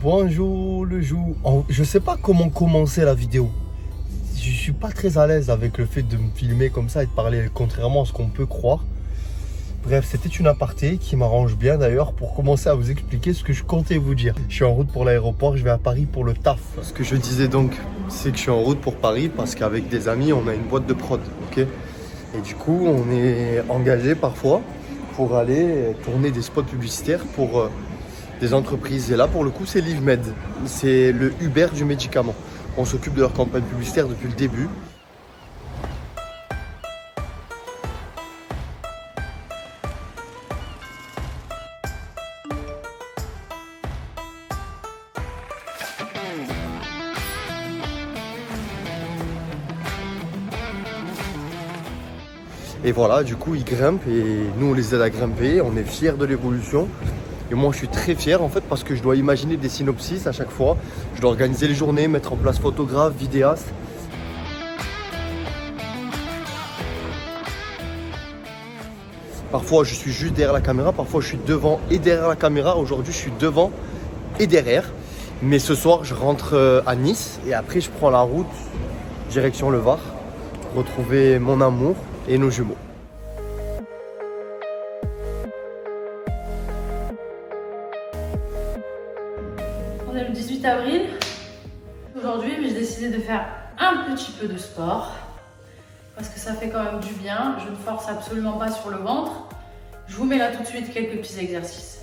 Bonjour le jour. Je sais pas comment commencer la vidéo. Je suis pas très à l'aise avec le fait de me filmer comme ça et de parler contrairement à ce qu'on peut croire. Bref, c'était une aparté qui m'arrange bien d'ailleurs pour commencer à vous expliquer ce que je comptais vous dire. Je suis en route pour l'aéroport, je vais à Paris pour le taf. Ce que je disais donc, c'est que je suis en route pour Paris parce qu'avec des amis, on a une boîte de prod, ok? Et du coup, on est engagé parfois pour aller tourner des spots publicitaires pour des entreprises. Et là, pour le coup, c'est LiveMed. C'est le Uber du médicament. On s'occupe de leur campagne publicitaire depuis le début. Et voilà, du coup, ils grimpent et nous, on les aide à grimper. On est fiers de l'évolution. Et moi, je suis très fier en fait parce que je dois imaginer des synopsis à chaque fois. Je dois organiser les journées, mettre en place photographe, vidéaste. Parfois, je suis juste derrière la caméra. Parfois, je suis devant et derrière la caméra. Aujourd'hui, je suis devant et derrière. Mais ce soir, je rentre à Nice et après, je prends la route direction le Var. Retrouver mon amour et nos jumeaux. On est le 18 avril. Aujourd'hui, j'ai décidé de faire un petit peu de sport parce que ça fait quand même du bien. Je ne force absolument pas sur le ventre. Je vous mets là tout de suite quelques petits exercices.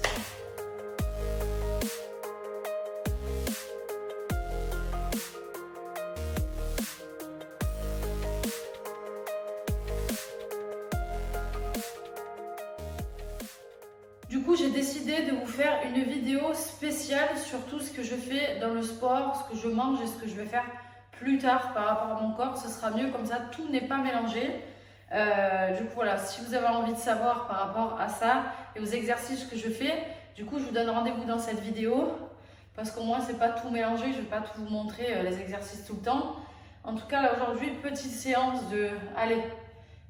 Du coup, j'ai décidé de vous faire une vidéo spéciale sur tout ce que je fais dans le sport, ce que je mange et ce que je vais faire plus tard par rapport à mon corps. Ce sera mieux comme ça, tout n'est pas mélangé. Du coup, voilà, si vous avez envie de savoir par rapport à ça et aux exercices que je fais, du coup, je vous donne rendez-vous dans cette vidéo parce qu'au moins, c'est pas tout mélangé. Je vais pas tout vous montrer les exercices tout le temps. En tout cas, là, aujourd'hui, petite séance de, allez,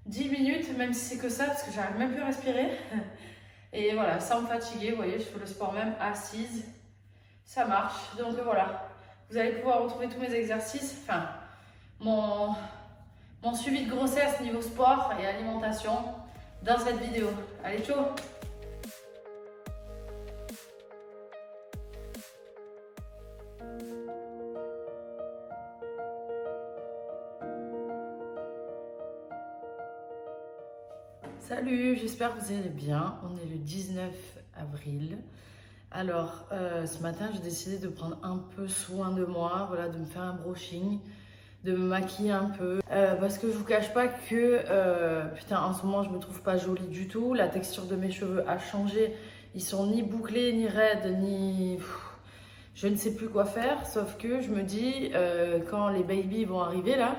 10 minutes, même si c'est que ça parce que j'arrive même plus à respirer. Et voilà, sans me fatiguer, vous voyez, je fais le sport même assise. Ça marche. Donc voilà, vous allez pouvoir retrouver tous mes exercices, enfin, mon suivi de grossesse niveau sport et alimentation dans cette vidéo. Allez, ciao! Salut, j'espère que vous allez bien. On est le 19 avril. Alors, ce matin, j'ai décidé de prendre un peu soin de moi, voilà, de me faire un brushing, de me maquiller un peu. Parce que je vous cache pas que, putain, en ce moment, je me trouve pas jolie du tout. La texture de mes cheveux a changé. Ils sont ni bouclés, ni raides, ni... Je ne sais plus quoi faire, sauf que je me dis, quand les babies vont arriver là,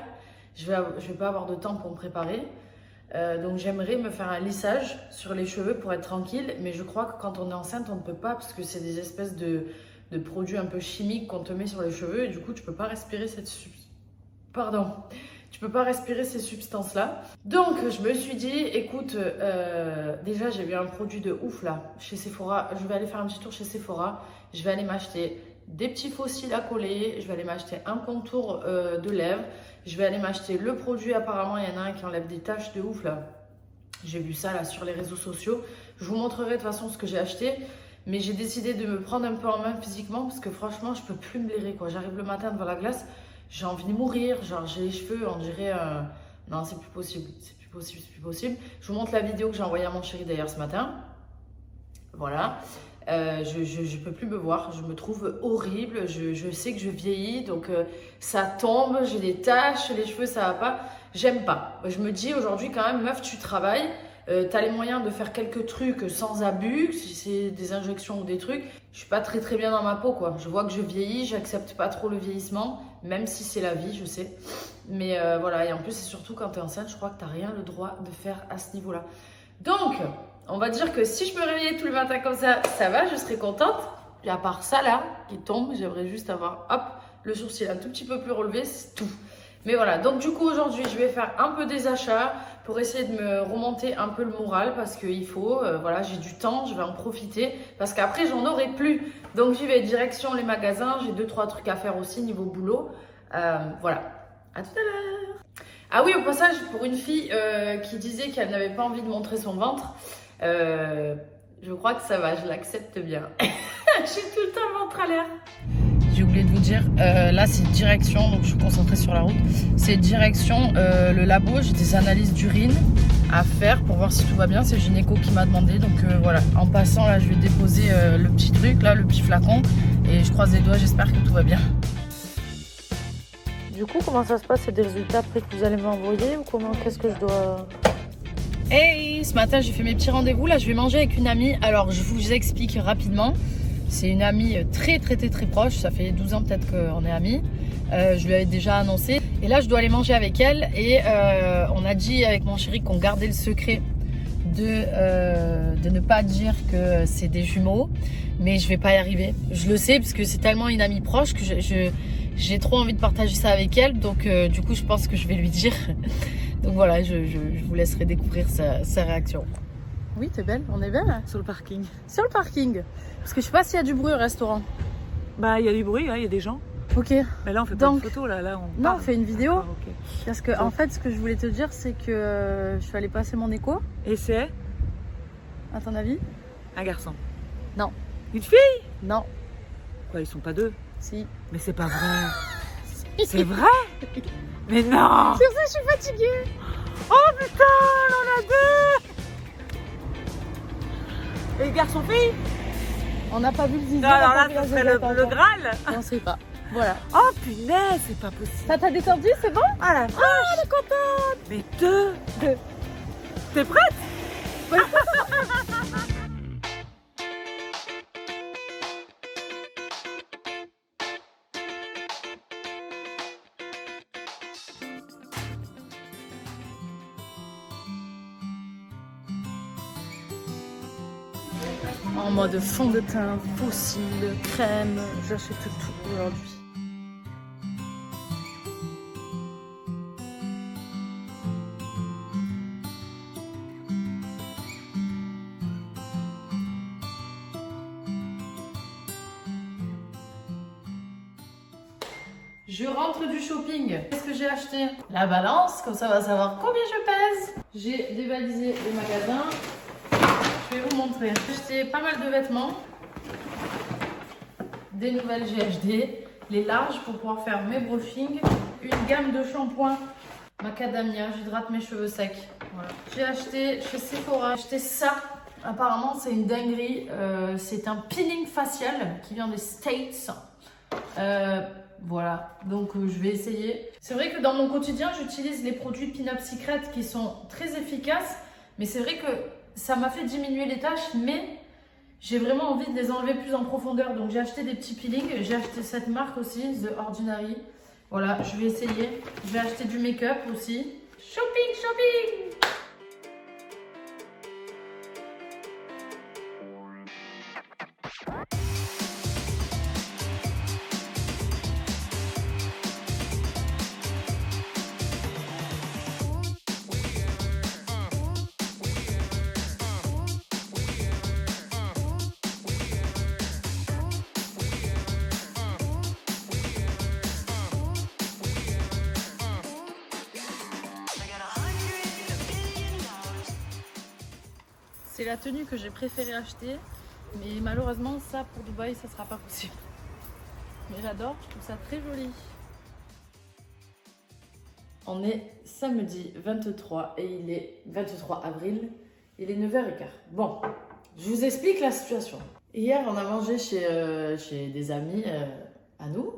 je vais pas avoir de temps pour me préparer. Donc j'aimerais me faire un lissage sur les cheveux pour être tranquille, mais je crois que quand on est enceinte on ne peut pas parce que c'est des espèces de produits un peu chimiques qu'on te met sur les cheveux et du coup tu peux pas respirer tu peux pas respirer ces substances là. Donc je me suis dit écoute, déjà j'ai vu un produit de ouf là chez Sephora, je vais aller faire un petit tour chez Sephora, je vais aller m'acheter des petits faux cils à coller, je vais aller m'acheter un contour de lèvres, je vais aller m'acheter le produit, apparemment il y en a un qui enlève des taches de ouf là. J'ai vu ça là sur les réseaux sociaux. Je vous montrerai de toute façon ce que j'ai acheté. Mais j'ai décidé de me prendre un peu en main physiquement parce que franchement je peux plus me blairer quoi. J'arrive le matin devant la glace, j'ai envie de mourir, genre j'ai les cheveux, on dirait... Non c'est plus possible, c'est plus possible, c'est plus possible. Je vous montre la vidéo que j'ai envoyée à mon chéri d'ailleurs ce matin. Voilà. Je peux plus me voir, je me trouve horrible, je sais que je vieillis, donc ça tombe, j'ai des taches, les cheveux ça va pas, j'aime pas. Je me dis aujourd'hui quand même, meuf tu travailles, t'as les moyens de faire quelques trucs sans abus, si c'est des injections ou des trucs, je suis pas très bien dans ma peau quoi, je vois que je vieillis, j'accepte pas trop le vieillissement, même si c'est la vie je sais, mais voilà, et en plus c'est surtout quand t'es enceinte, je crois que t'as rien le droit de faire à ce niveau là. Donc, on va dire que si je me réveillais tous les matins comme ça va, je serais contente. Et à part ça là, qui tombe, j'aimerais juste avoir, hop, le sourcil un tout petit peu plus relevé, c'est tout. Mais voilà, donc du coup aujourd'hui je vais faire un peu des achats pour essayer de me remonter un peu le moral parce qu'il faut, voilà, j'ai du temps, je vais en profiter parce qu'après j'en aurai plus. Donc j'y vais direction les magasins, j'ai 2-3 trucs à faire aussi niveau boulot. Voilà, à tout à l'heure. Ah oui, au passage, pour une fille qui disait qu'elle n'avait pas envie de montrer son ventre, je crois que ça va, je l'accepte bien. J'ai tout le temps le ventre à l'air. J'ai oublié de vous dire, là c'est direction, donc je suis concentrée sur la route. C'est direction le labo, j'ai des analyses d'urine à faire pour voir si tout va bien. C'est le gynéco qui m'a demandé, donc voilà. En passant là, je vais déposer le petit truc, là, le petit flacon. Et je croise les doigts, j'espère que tout va bien. Du coup, comment ça se passe? C'est des résultats après que vous allez m'envoyer ou comment? Qu'est-ce que je dois... Hey, ce matin j'ai fait mes petits rendez-vous. Là je vais manger avec une amie. Alors je vous explique rapidement. C'est une amie très proche. Ça fait 12 ans peut-être qu'on est amis. Je lui avais déjà annoncé. Et là je dois aller manger avec elle. Et on a dit avec mon chéri qu'on gardait le secret de ne pas dire que c'est des jumeaux. Mais je vais pas y arriver. Je le sais parce que c'est tellement une amie proche que j'ai trop envie de partager ça avec elle. Donc du coup je pense que je vais lui dire. Donc voilà, je vous laisserai découvrir sa réaction. Oui, t'es belle, on est belle. Sur le parking. Sur le parking. Parce que je sais pas s'il y a du bruit au restaurant. Bah, il y a du bruit, il y a des gens. Ok. Mais là, on fait pas de photos, là on Non, parle. on fait une vidéo. Ah, okay. Parce que, en fait, ce que je voulais te dire, c'est que je suis allée passer mon écho. Et c'est à ton avis? Un garçon. Non. Une fille? Non. Quoi, ils sont pas deux? Si. Mais c'est pas vrai. C'est vrai? Mais non! C'est pour ça que je suis fatiguée. Oh putain, on en a deux! Et garçon-fille? On n'a pas vu le zizi. Non, alors là, ça serait le Graal. On sait pas. Voilà. Oh punaise, c'est pas possible. Ça t'a détendu, c'est bon? Ah la vache! Ah, elle est contente! Mais deux! T'es prête? Oui. En mode fond de teint, fossile, crème, j'achète tout aujourd'hui. Je rentre du shopping. Qu'est-ce que j'ai acheté? La balance, comme ça on va savoir combien je pèse. J'ai dévalisé le magasin. Je vais vous montrer. J'ai acheté pas mal de vêtements, des nouvelles GHD, les larges pour pouvoir faire mes brushings, une gamme de shampoings macadamia, j'hydrate mes cheveux secs. Voilà. J'ai acheté chez Sephora, j'ai acheté ça. Apparemment c'est une dinguerie, c'est un peeling facial qui vient des States. Voilà, donc je vais essayer. C'est vrai que dans mon quotidien j'utilise les produits Pin Up Secret qui sont très efficaces, mais c'est vrai que ça m'a fait diminuer les taches, mais j'ai vraiment envie de les enlever plus en profondeur. Donc j'ai acheté des petits peelings. J'ai acheté cette marque aussi, The Ordinary. Voilà, je vais essayer. Je vais acheter du make-up aussi. Shopping, shopping! C'est la tenue que j'ai préféré acheter, mais malheureusement ça pour Dubaï ça sera pas possible. Mais j'adore, je trouve ça très joli. On est samedi 23 et il est 23 avril, il est 9h15. Bon, je vous explique la situation. Hier on a mangé chez des amis à nous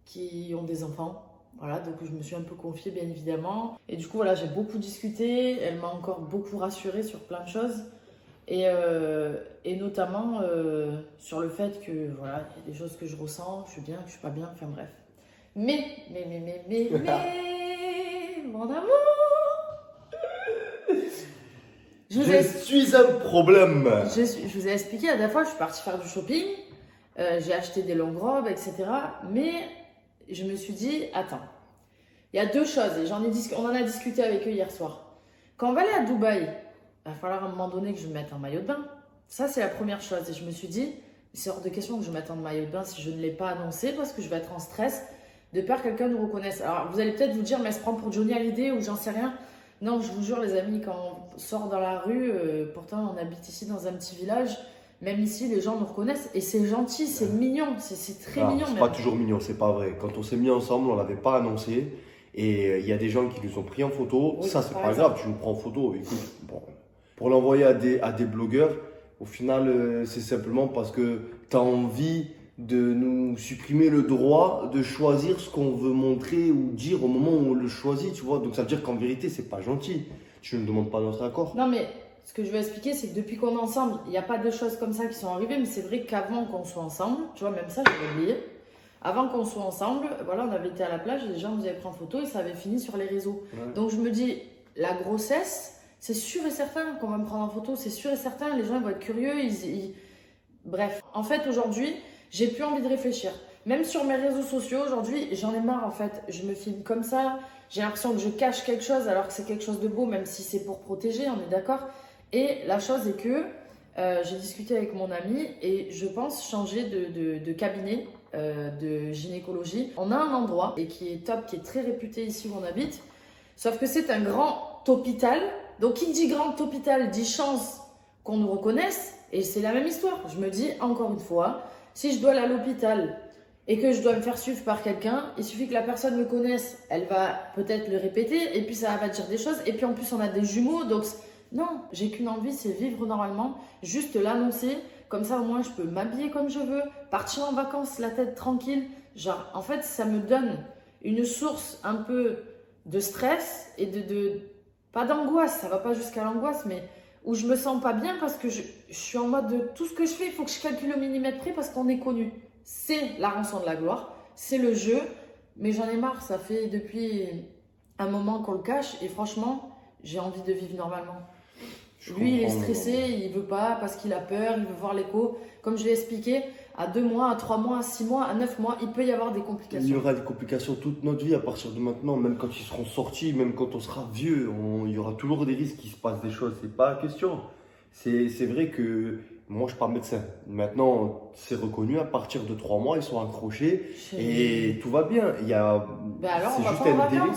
qui ont des enfants. Voilà, donc je me suis un peu confiée bien évidemment. Et du coup voilà, j'ai beaucoup discuté, elle m'a encore beaucoup rassurée sur plein de choses. Et notamment sur le fait que voilà, il y a des choses que je ressens, je suis bien, que je suis pas bien, enfin bref. Mais, mon amour, je suis un problème. Je vous ai expliqué la dernière fois, je suis partie faire du shopping, j'ai acheté des longues robes, etc. Mais je me suis dit, attends, Il y a deux choses, et on en a discuté avec eux hier soir. Quand on va aller à Dubaï, il va falloir à un moment donné que je me mette en maillot de bain. Ça, c'est la première chose. Et je me suis dit, c'est hors de question que je me mette en maillot de bain si je ne l'ai pas annoncé parce que je vais être en stress de peur que quelqu'un nous reconnaisse. Alors, vous allez peut-être vous dire, mais elle se prend pour Johnny Hallyday ou j'en sais rien. Non, je vous jure, les amis, quand on sort dans la rue, pourtant on habite ici dans un petit village, même ici, les gens nous reconnaissent et c'est gentil, c'est mignon, c'est très mignon. C'est pas toujours mignon, c'est pas vrai. Quand on s'est mis ensemble, on l'avait pas annoncé et il y a des gens qui nous ont pris en photo. Oui, ça, c'est pas grave, tu nous prends en photo. Écoute, bon, pour l'envoyer à des blogueurs, au final, c'est simplement parce que tu as envie de nous supprimer le droit de choisir ce qu'on veut montrer ou dire au moment où on le choisit, tu vois. Donc ça veut dire qu'en vérité, c'est pas gentil. Tu ne demandes pas notre accord. Non, mais ce que je veux expliquer, c'est que depuis qu'on est ensemble, il n'y a pas de choses comme ça qui sont arrivées, mais c'est vrai qu'avant qu'on soit ensemble, tu vois, même ça, je vais oublier. Avant qu'on soit ensemble, voilà, on avait été à la plage, les gens nous avaient pris en photo et ça avait fini sur les réseaux. Ouais. Donc je me dis, la grossesse, c'est sûr et certain qu'on va me prendre en photo, c'est sûr et certain, les gens vont être curieux, Bref, en fait, aujourd'hui, j'ai plus envie de réfléchir. Même sur mes réseaux sociaux, aujourd'hui, j'en ai marre, en fait. Je me filme comme ça, j'ai l'impression que je cache quelque chose alors que c'est quelque chose de beau, même si c'est pour protéger, on est d'accord. Et la chose est que j'ai discuté avec mon ami et je pense changer de cabinet de gynécologie. On a un endroit et qui est top, qui est très réputé ici où on habite, sauf que c'est un grand hôpital. Donc, qui dit grand hôpital dit chance qu'on nous reconnaisse et c'est la même histoire. Je me dis, encore une fois, si je dois aller à l'hôpital et que je dois me faire suivre par quelqu'un, il suffit que la personne me connaisse, elle va peut-être le répéter et puis ça va dire des choses. Et puis en plus, on a des jumeaux, donc non, j'ai qu'une envie, c'est vivre normalement, juste l'annoncer. Comme ça, au moins, je peux m'habiller comme je veux, partir en vacances, la tête tranquille. Genre, en fait, ça me donne une source un peu de stress et pas d'angoisse, ça va pas jusqu'à l'angoisse, mais où je me sens pas bien parce que je suis en mode de tout ce que je fais, il faut que je calcule au millimètre près parce qu'on est connu. C'est la rançon de la gloire, c'est le jeu, mais j'en ai marre, ça fait depuis un moment qu'on le cache et franchement, j'ai envie de vivre normalement. Lui, il est stressé, il veut pas parce qu'il a peur, il veut voir l'écho. Comme je l'ai expliqué, à 2 mois, à 3 mois, à 6 mois, à 9 mois, il peut y avoir des complications. Il y aura des complications toute notre vie à partir de maintenant, même quand ils seront sortis, même quand on sera vieux, il y aura toujours des risques qu'il se passe des choses, c'est pas la question. C'est vrai que moi je suis pas médecin. Maintenant, c'est reconnu, à partir de 3 mois, ils sont accrochés et tout va bien. Il y a, alors, c'est juste un délai.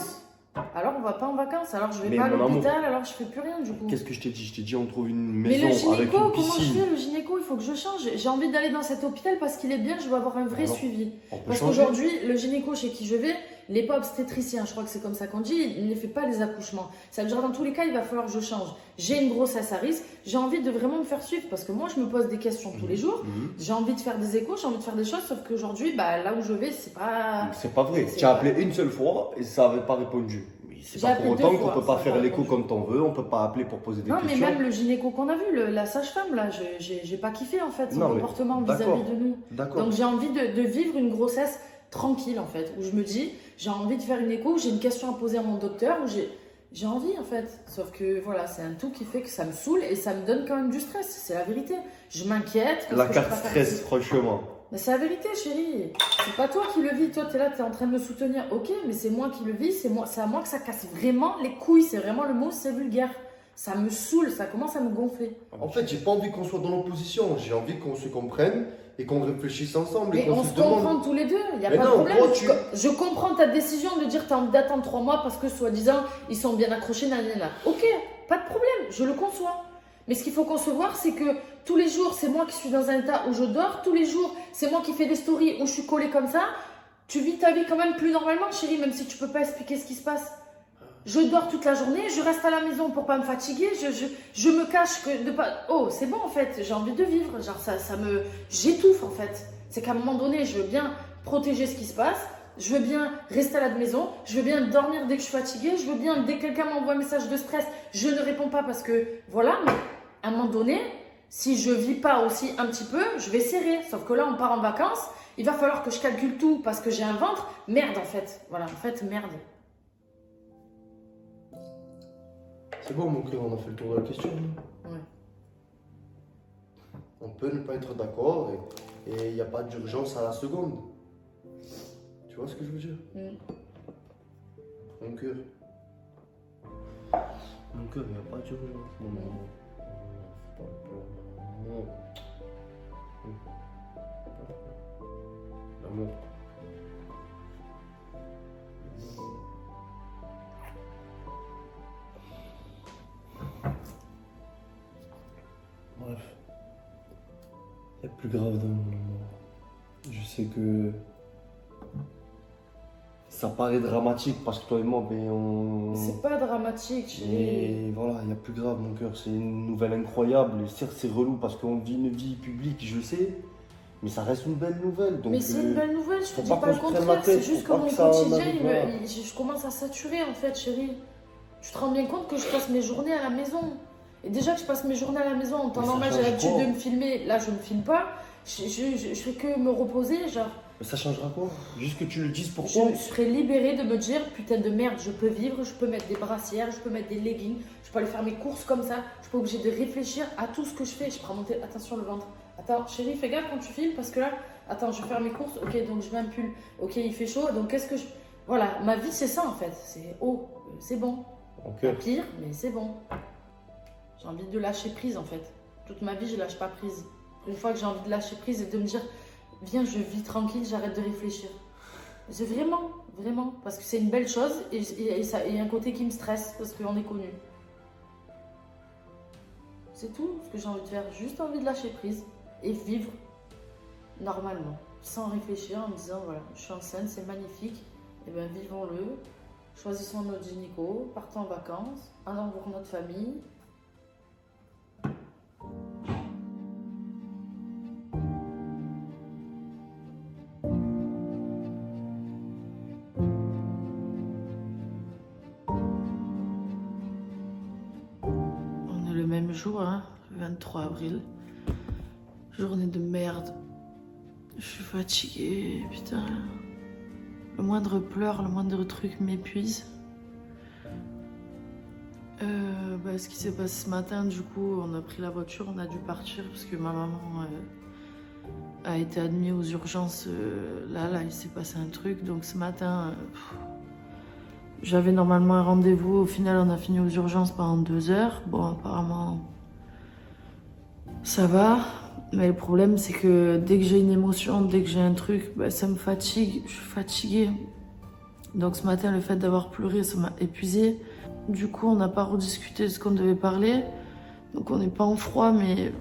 Alors on va pas en vacances, alors je vais pas à l'hôpital, alors je fais plus rien du coup. Qu'est-ce que je t'ai dit? Je t'ai dit on trouve une maison. Mais le gynéco, avec une piscine. Comment je fais? Le gynéco, il faut que je change. J'ai envie d'aller dans cet hôpital parce qu'il est bien, je veux avoir un vrai suivi. Parce qu'aujourd'hui, le gynéco chez qui je vais, il n'est pas obstétricien, je crois que c'est comme ça qu'on dit, il ne fait pas les accouchements. Ça veut dire dans tous les cas, il va falloir que je change. J'ai une grossesse à risque, j'ai envie de vraiment me faire suivre parce que moi je me pose des questions tous les jours, j'ai envie de faire des échos, j'ai envie de faire des choses, sauf qu'aujourd'hui, là où je vais, c'est pas... C'est pas vrai, tu as appelé une seule fois et ça n'avait pas répondu. C'est pas pour autant qu'on peut pas faire l'écho comme t'en veux, on peut pas appeler pour poser des questions. Non, mais même le gynéco qu'on a vu, la sage-femme, là, j'ai pas kiffé en fait son comportement vis-à-vis de nous. Donc j'ai envie de vivre une grossesse tranquille en fait, où je me dis, j'ai envie de faire une écho, j'ai une question à poser à mon docteur, où j'ai envie en fait. Sauf que voilà, c'est un tout qui fait que ça me saoule et ça me donne quand même du stress, c'est la vérité. Je m'inquiète. La carte stress, franchement. Mais c'est la vérité, chérie. C'est pas toi qui le vis. Toi, t'es là, t'es en train de me soutenir. Ok, mais c'est moi qui le vis. C'est à moi que ça casse vraiment les couilles. C'est vraiment le mot, c'est vulgaire. Ça me saoule, ça commence à me gonfler. En fait, j'ai pas envie qu'on soit dans l'opposition. J'ai envie qu'on se comprenne et qu'on réfléchisse ensemble. Mais on se comprend tous les deux. Il n'y a pas de problème. Je comprends ta décision de dire que t'as envie d'attendre 3 mois parce que, soi-disant, ils sont bien accrochés, nanana. Ok, pas de problème. Je le conçois. Mais ce qu'il faut concevoir, c'est que tous les jours, c'est moi qui suis dans un état où je dors. Tous les jours, c'est moi qui fais des stories où je suis collée comme ça. Tu vis ta vie quand même plus normalement, chérie, même si tu peux pas expliquer ce qui se passe. Je dors toute la journée, je reste à la maison pour pas me fatiguer. Je me cache de pas... Oh, c'est bon en fait, j'ai envie de vivre. Genre j'étouffe en fait. C'est qu'à un moment donné, je veux bien protéger ce qui se passe. Je veux bien rester à la maison, je veux bien dormir dès que je suis fatiguée, je veux bien, dès que quelqu'un m'envoie un message de stress, je ne réponds pas parce que, voilà, mais à un moment donné, si je vis pas aussi un petit peu, je vais serrer. Sauf que là, on part en vacances, il va falloir que je calcule tout parce que j'ai un ventre. Merde, en fait. Voilà, en fait, merde. C'est bon, mon cœur, on a fait le tour de la question. Ouais. On peut ne pas être d'accord et il n'y a pas d'urgence à la seconde. Tu vois ce que je veux dire? Mon cœur, il n'y a pas d'urgence. Non, non, non. Non. L'amour. Bref. Il y a plus grave dans mon amour. Je sais que ça paraît dramatique parce que toi et moi, ben, on... C'est pas dramatique, chérie. Et voilà, il y a plus grave, mon cœur. C'est une nouvelle incroyable. Et certes, c'est relou parce qu'on vit une vie publique, je sais. Mais ça reste une belle nouvelle. Donc, Mais c'est une belle nouvelle, je te faut dis pas pas le qu'on se prenne contraire. la tête, C'est juste que faut pas mon que ça quotidien, n'arrive pas. je commence à saturer en fait, chérie. Tu te rends bien compte que je passe mes journées à la maison. Et déjà que je passe mes journées à la maison, en temps Mais ça normal, j'ai change l'habitude quoi? de me filmer. Là, je me filme pas. Je fais que me reposer, genre. Mais ça changera quoi? Juste que tu le dises Je pourquoi? serais libérée de me dire, putain de merde, je peux vivre, je peux mettre des brassières, je peux mettre des leggings, je peux aller faire mes courses comme ça. Je suis pas obligée de réfléchir à tout ce que je fais. Je prends mon attention le ventre. Attends, chérie, fais gaffe quand tu filmes parce que là, attends, je vais faire mes courses. Ok, donc je mets un pull. Ok, il fait chaud. Donc qu'est-ce que je. Voilà, ma vie c'est ça en fait. C'est oh, c'est bon. Ok. Pire, mais c'est bon. J'ai envie de lâcher prise en fait. Toute ma vie, je lâche pas prise. Une fois que j'ai envie de lâcher prise et de me dire, viens, je vis tranquille, j'arrête de réfléchir. C'est vraiment, vraiment, parce que c'est une belle chose et ça, il y a un côté qui me stresse parce qu'on est connu. C'est tout ce que j'ai envie de faire. Juste envie de lâcher prise et vivre normalement, sans réfléchir, en me disant voilà, je suis enceinte, c'est magnifique, et bien vivons-le. Choisissons notre gynéco, partons en vacances, allons voir notre famille. On est le même jour, hein, le 23 avril. Journée de merde. Je suis fatiguée, putain. Le moindre pleur, le moindre truc m'épuise. Ce qui s'est passé ce matin, du coup, on a pris la voiture, on a dû partir parce que ma maman a été admise aux urgences. Là, il s'est passé un truc. Donc ce matin, j'avais normalement un rendez-vous. Au final, on a fini aux urgences pendant 2 heures. Bon, apparemment, ça va. Mais le problème, c'est que dès que j'ai une émotion, dès que j'ai un truc, ça me fatigue. Je suis fatiguée. Donc ce matin, le fait d'avoir pleuré, ça m'a épuisée. Du coup, on n'a pas rediscuté de ce qu'on devait parler. Donc on n'est pas en froid, mais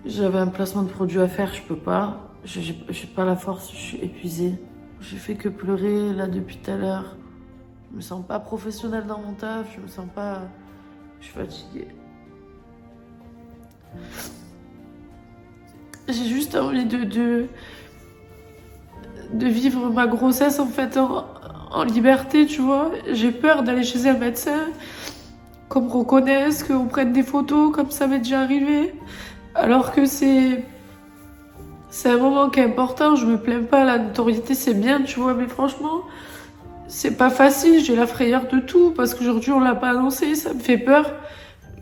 j'avais un placement de produit à faire, je peux pas. J'ai pas la force, je suis épuisée. J'ai fait que pleurer là depuis tout à l'heure. Je me sens pas professionnelle dans mon taf, je me sens pas... Je suis fatiguée. J'ai juste envie de vivre ma grossesse en fait en liberté, tu vois. J'ai peur d'aller chez un médecin, qu'on me reconnaisse, qu'on prenne des photos, comme ça m'est déjà arrivé. Alors que c'est un moment qui est important, je me plains pas, la notoriété c'est bien, tu vois, mais franchement, c'est pas facile, j'ai la frayeur de tout, parce qu'aujourd'hui on l'a pas annoncé, ça me fait peur.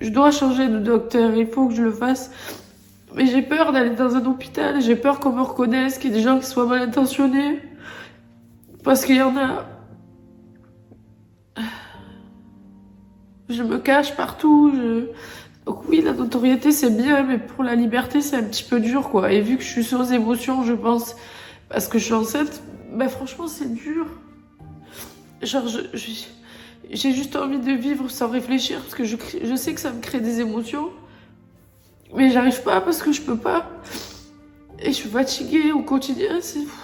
Je dois changer de docteur, il faut que je le fasse. Mais j'ai peur d'aller dans un hôpital, j'ai peur qu'on me reconnaisse, qu'il y ait des gens qui soient mal intentionnés. Parce qu'il y en a... Je me cache partout, Donc oui, la notoriété c'est bien, mais pour la liberté c'est un petit peu dur, quoi. Et vu que je suis sans émotion, je pense, parce que je suis enceinte, franchement c'est dur. Genre, j'ai juste envie de vivre sans réfléchir, parce que je sais que ça me crée des émotions. Mais j'arrive pas parce que je peux pas. Et je suis fatiguée au quotidien, c'est fou.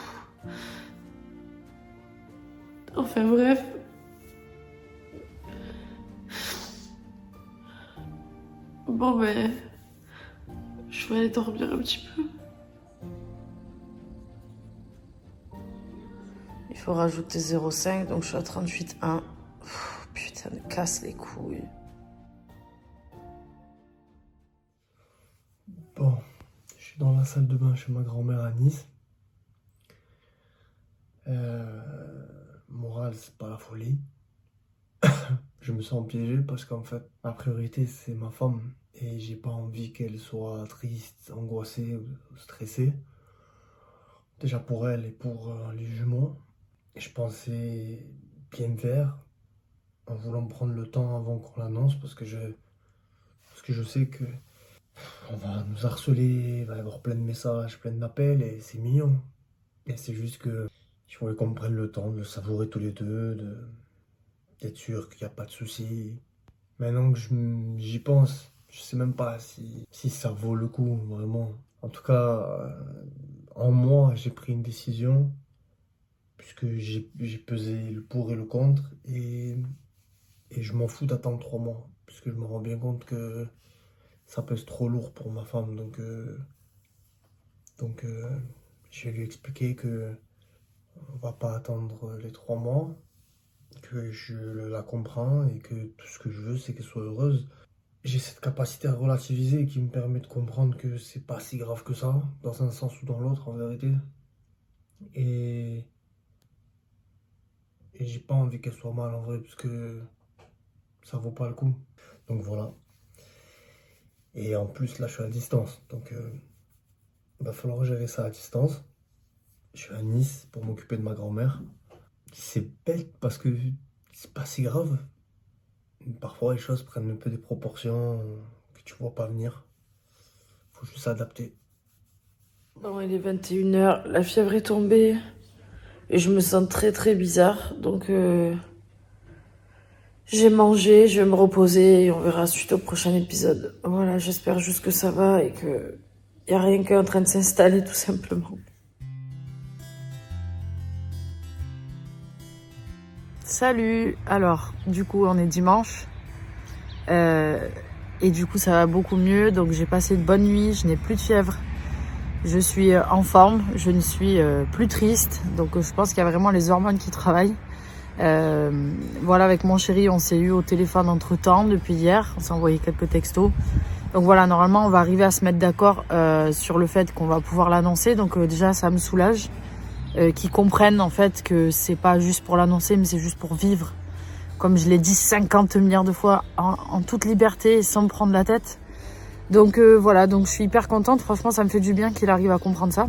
Enfin bref. Bon je vais aller dormir un petit peu. Il faut rajouter 0,5, donc je suis à 38,1. Putain, me casse les couilles. Bon, je suis dans la salle de bain chez ma grand-mère à Nice. Morale, c'est pas la folie. Je me sens piégé parce qu'en fait, ma priorité, c'est ma femme. Et j'ai pas envie qu'elle soit triste, angoissée ou stressée. Déjà pour elle et pour les jumeaux. Et je pensais bien faire, en voulant prendre le temps avant qu'on l'annonce, parce que je sais que on va nous harceler, il va y avoir plein de messages, plein d'appels, et c'est mignon. Et c'est juste que je voulais qu'on prenne le temps de le savourer tous les deux, d'être sûr qu'il n'y a pas de soucis. Maintenant que j'y pense, je sais même pas si ça vaut le coup, vraiment. En tout cas, en moi, j'ai pris une décision, puisque j'ai pesé le pour et le contre, et je m'en fous d'attendre 3 mois, puisque je me rends bien compte que ça pèse trop lourd pour ma femme. Donc je vais lui expliquer que on va pas attendre les 3 mois, que je la comprends et que tout ce que je veux, c'est qu'elle soit heureuse. J'ai cette capacité à relativiser qui me permet de comprendre que c'est pas si grave que ça, dans un sens ou dans l'autre, en vérité. Et j'ai pas envie qu'elle soit mal, en vrai, parce que ça vaut pas le coup. Donc voilà. Et en plus, là, je suis à distance. Donc, il va falloir gérer ça à distance. Je suis à Nice pour m'occuper de ma grand-mère. C'est bête parce que c'est pas si grave. Parfois, les choses prennent un peu des proportions que tu vois pas venir. Faut juste s'adapter. Bon, il est 21h, la fièvre est tombée. Et je me sens très très bizarre. Donc, j'ai mangé, je vais me reposer et on verra suite au prochain épisode. Voilà, j'espère juste que ça va et que y a rien qui est en train de s'installer tout simplement. Salut. Alors, du coup, on est dimanche. Et du coup, ça va beaucoup mieux. Donc, j'ai passé une bonne nuit, je n'ai plus de fièvre. Je suis en forme, je ne suis plus triste. Donc, je pense qu'il y a vraiment les hormones qui travaillent. Voilà, avec mon chéri, on s'est eu au téléphone entre-temps depuis hier. On s'est envoyé quelques textos. Donc voilà, normalement, on va arriver à se mettre d'accord sur le fait qu'on va pouvoir l'annoncer. Donc déjà, ça me soulage. Qu'ils comprennent en fait que c'est pas juste pour l'annoncer, mais c'est juste pour vivre. Comme je l'ai dit 50 milliards de fois, en toute liberté et sans me prendre la tête. Donc voilà, donc je suis hyper contente. Franchement, ça me fait du bien qu'il arrive à comprendre ça.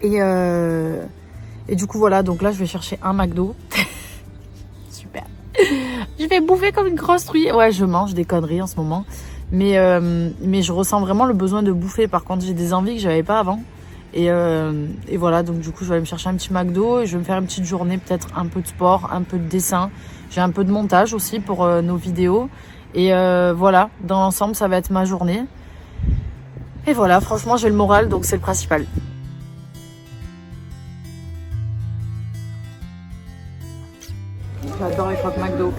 Et du coup, voilà, donc là, je vais chercher un McDo. Super. Je vais bouffer comme une grosse truie. Ouais, je mange des conneries en ce moment. Mais je ressens vraiment le besoin de bouffer. Par contre, j'ai des envies que j'avais pas avant. Et voilà, donc du coup, je vais aller me chercher un petit McDo et je vais me faire une petite journée, peut-être un peu de sport, un peu de dessin. J'ai un peu de montage aussi pour nos vidéos. Et voilà, dans l'ensemble, ça va être ma journée. Et voilà, franchement, j'ai le moral, donc c'est le principal. J'adore les croques McDo.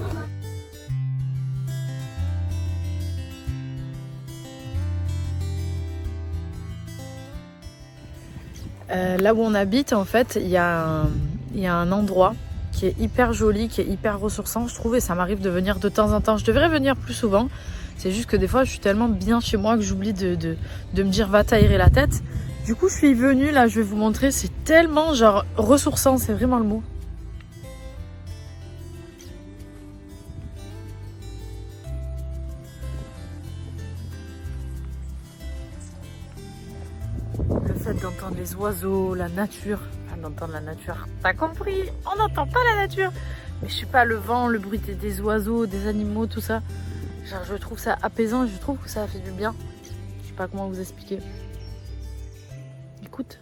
Là où on habite, en fait, il y a un endroit qui est hyper joli, qui est hyper ressourçant, je trouve, et ça m'arrive de venir de temps en temps. Je devrais venir plus souvent. C'est juste que des fois, je suis tellement bien chez moi que j'oublie de me dire va t'aérer la tête. Du coup, je suis venue, là, je vais vous montrer. C'est tellement, genre, ressourçant, c'est vraiment le mot. Le fait d'entendre les oiseaux, la nature, enfin d'entendre la nature, t'as compris, on n'entend pas la nature, mais je sais pas, le vent, le bruit des oiseaux, des animaux, tout ça, genre je trouve ça apaisant et je trouve que ça fait du bien. Je sais pas comment vous expliquer. Écoute.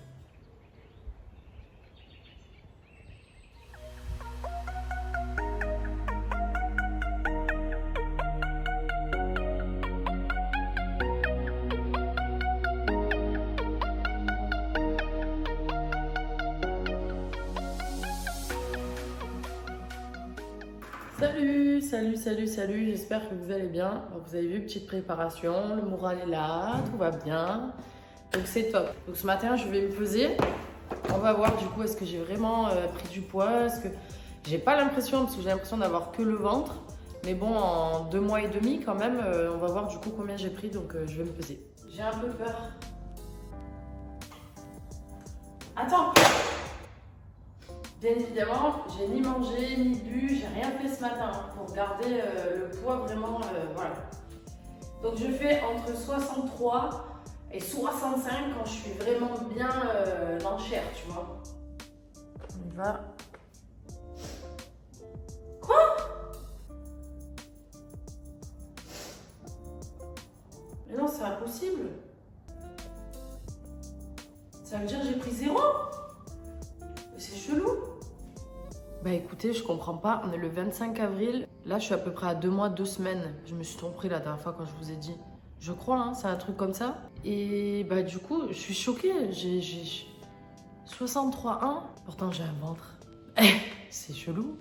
Salut, j'espère que vous allez bien. Donc, vous avez vu, petite préparation, le moral est là, tout va bien. Donc c'est top. Donc ce matin, je vais me peser. On va voir du coup, est-ce que j'ai vraiment pris du poids? Est-ce que j'ai pas l'impression, parce que j'ai l'impression d'avoir que le ventre. Mais bon, en 2 mois et demi quand même, on va voir du coup combien j'ai pris, donc je vais me peser. J'ai un peu peur. Attends! Bien évidemment, j'ai ni mangé, ni bu, j'ai rien fait ce matin pour garder le poids vraiment, voilà. Donc je fais entre 63 et 65 quand je suis vraiment bien dans le chair, tu vois. On y va. c'est impossible. Ça veut dire que j'ai pris 0. C'est chelou. Bah écoutez, je comprends pas. On est le 25 avril. Là, je suis à peu près à 2 mois, 2 semaines. Je me suis trompée la dernière fois quand je vous ai dit. Je crois, hein, c'est un truc comme ça. Et bah du coup, je suis choquée. J'ai 63,1. Pourtant, j'ai un ventre. C'est chelou.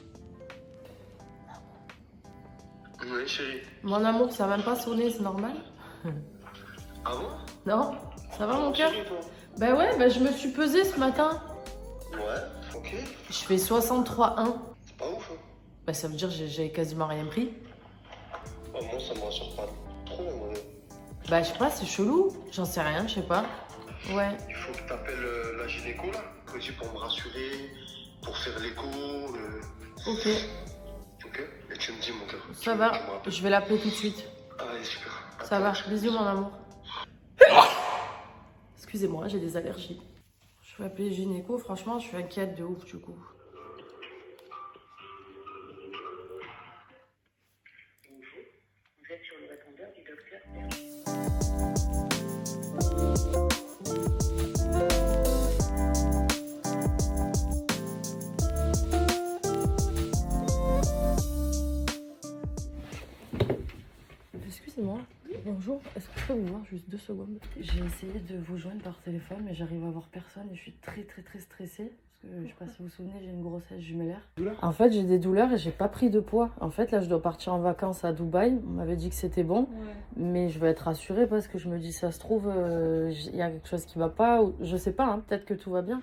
Oui, chérie. Mon amour, ça va même pas sonné, c'est normal? Ah bon? Non? Ça va mon cœur? Chérie, toi? Bah ouais, bah je me suis pesée ce matin. Ouais, ok. Je fais 63,1. C'est pas ouf, hein? Bah ça veut dire que j'ai quasiment rien pris. Oh, moi, ça me rassure pas trop, en vrai. Bah je sais pas, c'est chelou. J'en sais rien, je sais pas. Ouais. Il faut que t'appelles la gynéco, là. Aussi pour me rassurer, pour faire l'écho. Ok, Ok? Et tu me dis, mon cœur. ça va. Je vais l'appeler tout de suite. Allez, super. Ça va. Bisous mon amour. Excusez-moi, j'ai des allergies. Je vais appeler gynéco, franchement, je suis inquiète de ouf du coup. Vous êtes sur le répondeur du docteur. Excusez-moi, bonjour, est-ce que je peux vous voir juste 2 secondes? J'ai essayé de vous joindre par téléphone mais j'arrive à voir personne et je suis très stressée. Parce que je sais pas si vous vous souvenez, j'ai une grossesse jumellaire. En fait j'ai des douleurs et j'ai pas pris de poids. En fait là je dois partir en vacances à Dubaï, on m'avait dit que c'était bon. Mais je vais être rassurée parce que je me dis ça se trouve, il y a quelque chose qui va pas. Ou, je sais pas, hein, peut-être que tout va bien.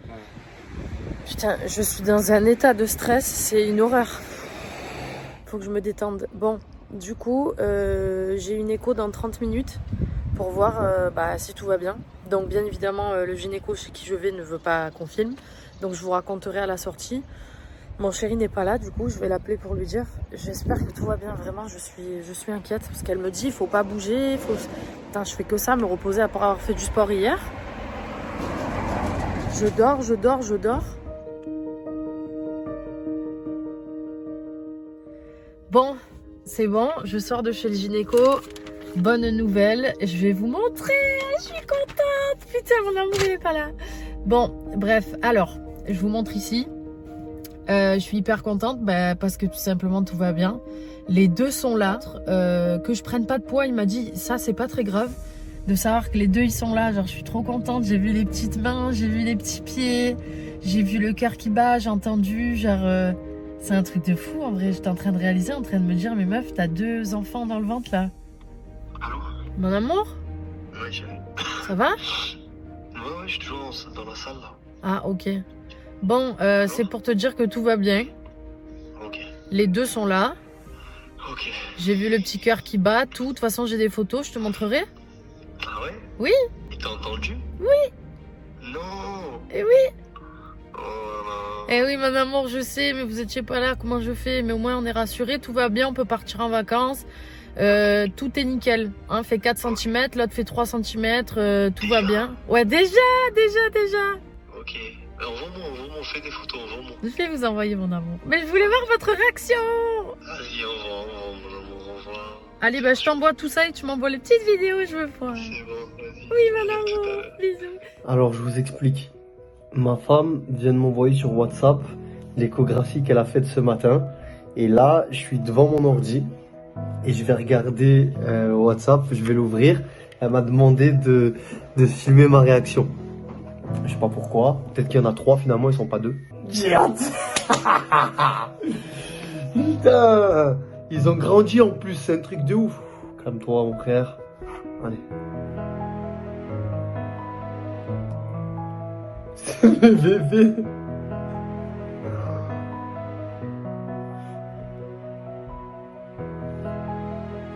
Putain, je suis dans un état de stress, c'est une horreur. Faut que je me détende. Bon. Du coup, j'ai une écho dans 30 minutes pour voir si tout va bien. Donc bien évidemment, le gynéco chez qui je vais ne veut pas qu'on filme. Donc je vous raconterai à la sortie. Mon chéri n'est pas là, du coup je vais l'appeler pour lui dire. J'espère que tout va bien, vraiment, je suis inquiète. Parce qu'elle me dit, il faut pas bouger. Putain, je fais que ça, me reposer après avoir fait du sport hier. Je dors. Bon. C'est bon, je sors de chez le gynéco. Bonne nouvelle, je vais vous montrer. Je suis contente. Putain, mon amour il est pas là. Bon, bref, alors, je vous montre ici. Je suis hyper contente parce que tout simplement tout va bien. Les 2 sont là. Que je prenne pas de poids, il m'a dit ça c'est pas très grave. De savoir que les 2 ils sont là, genre je suis trop contente. J'ai vu les petites mains, j'ai vu les petits pieds, j'ai vu le cœur qui bat, j'ai entendu genre... C'est un truc de fou en vrai, j'étais en train de réaliser, en train de me dire, mais meuf, t'as 2 enfants dans le ventre là. Allô? Mon amour? Ouais, chérie. Ça va? Ouais, je suis toujours dans la salle là. Ah, ok. Bon, c'est pour te dire que tout va bien. Ok. Les 2 sont là. Ok. J'ai vu le petit cœur qui bat, tout. De toute façon, j'ai des photos, je te montrerai. Ah ouais? Oui. Il t'a entendu? Oui. Non. Eh oui. Oh là. Eh oui, mon amour, je sais, mais vous étiez pas là, comment je fais? Mais au moins, on est rassurés, tout va bien, on peut partir en vacances. Tout est nickel. Un fait 4 cm, l'autre fait 3 cm, tout va bien. Ouais, déjà. Ok. Envoie-moi, fais des photos, envoie-moi. Je vais vous envoyer mon amour. Mais je voulais voir votre réaction. Vas-y, envoie. Allez, je t'envoie tout ça et tu m'envoies les petites vidéos, je veux voir. C'est bon, vas-y. Oui, mon amour, bisous. Alors, je vous explique. Ma femme vient de m'envoyer sur WhatsApp l'échographie qu'elle a faite ce matin. Et là, je suis devant mon ordi et je vais regarder WhatsApp, je vais l'ouvrir. Elle m'a demandé de filmer ma réaction. Je sais pas pourquoi. Peut-être qu'il y en a 3 finalement, ils sont pas 2. J'ai hâte. Putain, ils ont grandi en plus, c'est un truc de ouf. Calme-toi mon frère. Allez. C'est le bébé.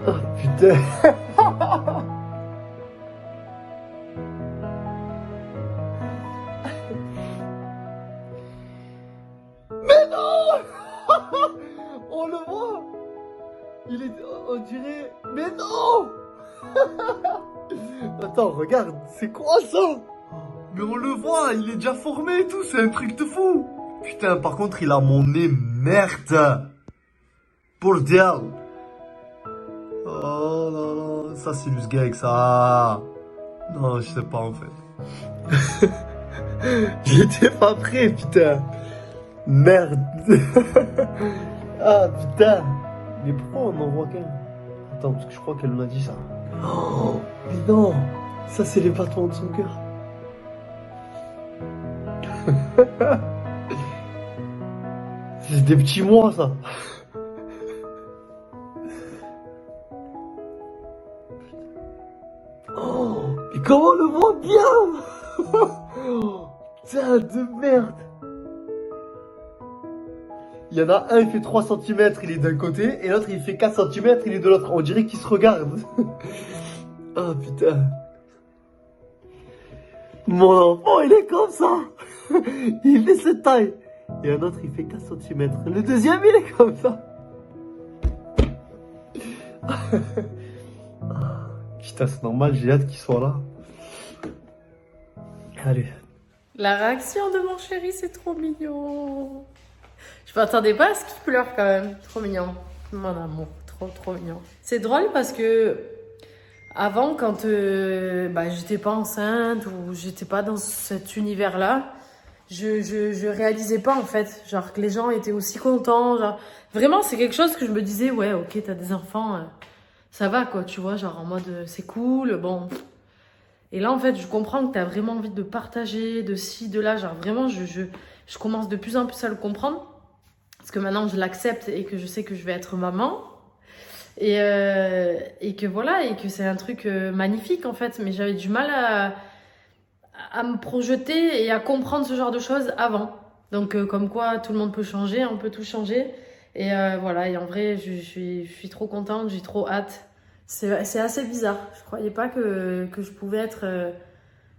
Oh putain. Mais non. On le voit. Il est... On dirait... Mais non. Attends, regarde. C'est quoi ça? Mais on le voit, il est déjà formé et tout, c'est un truc de fou. Putain, par contre, il a mon nez, merde. Bordel. Oh là là, Ça, c'est du sgeg, ça. Non, je sais pas, en fait. J'étais pas prêt, putain. Merde. Ah, putain. Mais pourquoi on en voit qu'un? Attends, parce que je crois qu'elle m'a dit ça. Oh, mais non. Ça, c'est les battements de son cœur. C'est des petits mois, ça. Oh, mais comment on le voit bien. Putain de merde. Il y en a un, il fait 3 cm, il est d'un côté, et l'autre, il fait 4 cm, il est de l'autre. On dirait qu'ils se regardent. Oh putain. Mon enfant, il est comme ça. Il fait cette taille. Et un autre, il fait 4 cm. Le deuxième, il est comme ça. Putain, c'est normal, j'ai hâte qu'il soit là. Allez. La réaction de mon chéri, c'est trop mignon. Je m'attendais pas à ce qu'il pleure quand même. Trop mignon. Mon amour, trop mignon. C'est drôle parce que avant, quand j'étais pas enceinte ou j'étais pas dans cet univers-là, je réalisais pas en fait, genre que les gens étaient aussi contents. Genre vraiment, c'est quelque chose que je me disais, ouais, ok, t'as des enfants, ça va quoi, tu vois, genre en mode c'est cool, bon. Et là en fait, je comprends que t'as vraiment envie de partager, de ci, de là, genre vraiment, je commence de plus en plus à le comprendre. Parce que maintenant, je l'accepte et que je sais que je vais être maman. Et que voilà, et que c'est un truc magnifique en fait. Mais j'avais du mal à me projeter et à comprendre ce genre de choses avant. Donc comme quoi, tout le monde peut changer, on peut tout changer. Et voilà, et en vrai, je suis trop contente, j'ai trop hâte. C'est assez bizarre. Je croyais pas que je pouvais être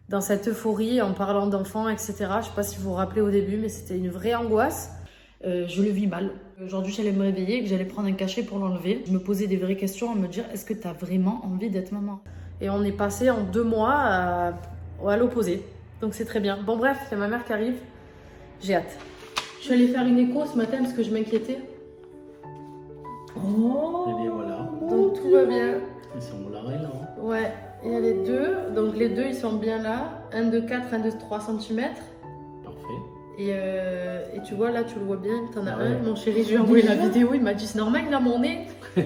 dans cette euphorie en parlant d'enfants, etc. Je sais pas si vous vous rappelez au début, mais c'était une vraie angoisse. Je le vis mal. Aujourd'hui, j'allais me réveiller et que j'allais prendre un cachet pour l'enlever. Je me posais des vraies questions à me dire, est-ce que tu as vraiment envie d'être maman? Et on est passé en 2 mois à l'opposé. Donc c'est très bien. Bon bref, c'est ma mère qui arrive. J'ai hâte. Je suis allée faire une écho ce matin parce que je m'inquiétais. Oh. Et bien voilà. Donc tout va bien. Ils sont là et là. Ouais, il y a les deux. Donc les deux, ils sont bien là. Un de 4, un de 3 cm. Parfait. Et tu vois, là, tu le vois bien, t'en as Ah un. ouais. Mon chéri, je lui ai envoyé la vidéo, il m'a dit, c'est normal, il a mon nez. Ah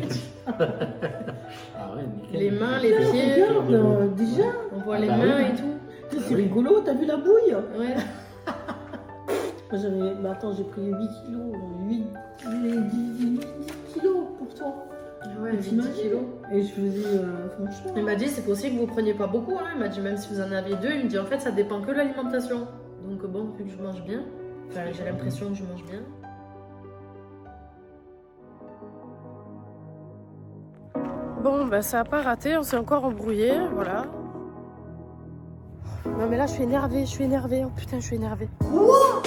ouais, nickel. Les mains, les pieds, Regarde, déjà, on voit Ah les bah mains oui. et tout. c'est rigolo, t'as vu la bouille? Ouais. Moi, attends, j'ai pris 8 kilos, 8 kilos pour toi. Ouais, Mais 10 t'imagines? kilos. Et je faisais, franchement. Il m'a dit, c'est possible que vous preniez pas beaucoup. Hein. Il m'a dit, même si vous en aviez 2, il me dit, en fait, ça dépend que de l'alimentation. Donc bon, vu que je mange bien, enfin, j'ai l'impression que je mange bien. Bon, bah ça a pas raté, on s'est encore embrouillé, voilà. Non mais là, je suis énervée, oh putain, je suis énervée. Quoi?